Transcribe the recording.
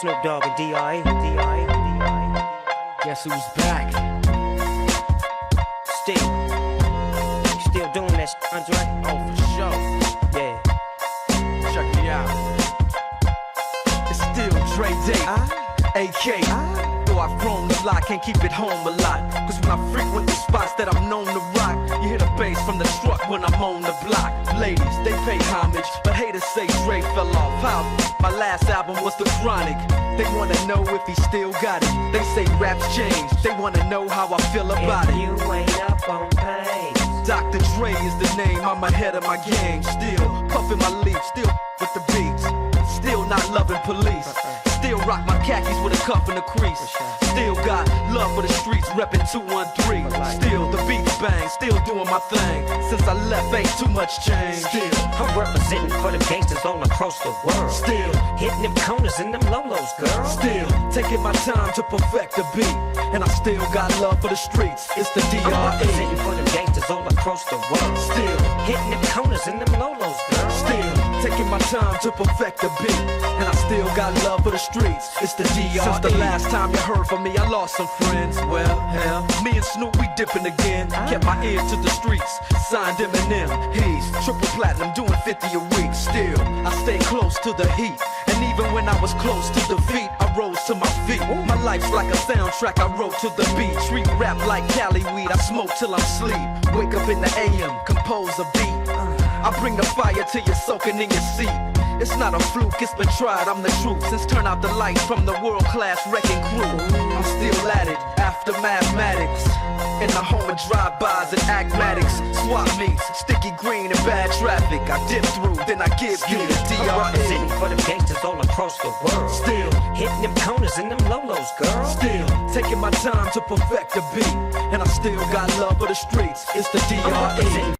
Snoop Dogg and D.I. Guess who's back? Still doing that shit, Andre? Oh, for sure. Yeah. Check me out. It's still Dre Day, AK. Though I've grown a lot, can't keep it home a lot. Cause when I frequent the spots that I'm known to rock, you hear the bass from the truck when I'm on the block. Ladies, they pay homage, but haters say Dre fell off. How? My last album was The Chronic. They wanna know if he still got it. They say raps changed. They wanna know how I feel about it. You ain't up on pace. Dr. Dre is the name, I'm ahead of my gang. Still puffin' my leaf, still with the beats. Still not loving police. Still rock my khakis with a cuff and a crease. Still got love for the streets, reppin' 213. Still the beats bang, still doing my thing. Since I left, ain't too much change. Still I'm representing for the gangsters all across the world. Still hitting them corners and them lolos, girl. Still taking my time to perfect the beat. And I still got love for the streets. It's the I'm representing D.R.E. for the gangsters all across the world. Still hitting them corners and them lolos, girl. Still taking my time to perfect the beat. And I still got love for the streets. It's the D.R.E. Since the last time you heard from me, I lost some friends. Well, hell, me and Snoop, we dipping again. Kept my ear to the streets. Signed Eminem. He's triple platinum, doing 50 a week. Still, I stay close to the heat. And even when I was close to defeat, I rose to my feet. My life's like a soundtrack I wrote to the beat. Street rap like Cali weed, I smoke till I'm asleep. Wake up in the AM, compose a beat. I bring the fire till you're soaking in your seat. It's not a fluke, it's been tried, I'm the truth. Since turn out the lights from the world-class wrecking crew, I'm still at it, after mathematics. In the home of drive-bys and acmatics. Swap meets, sticky green and bad traffic. I dip through, then I give you the I'm representing D.R.E. for the gangsters all across the world. Still hitting them corners and them lolos, girl. Still taking my time to perfect the beat. And I still got love for the streets. It's the I'm D.R.E. representing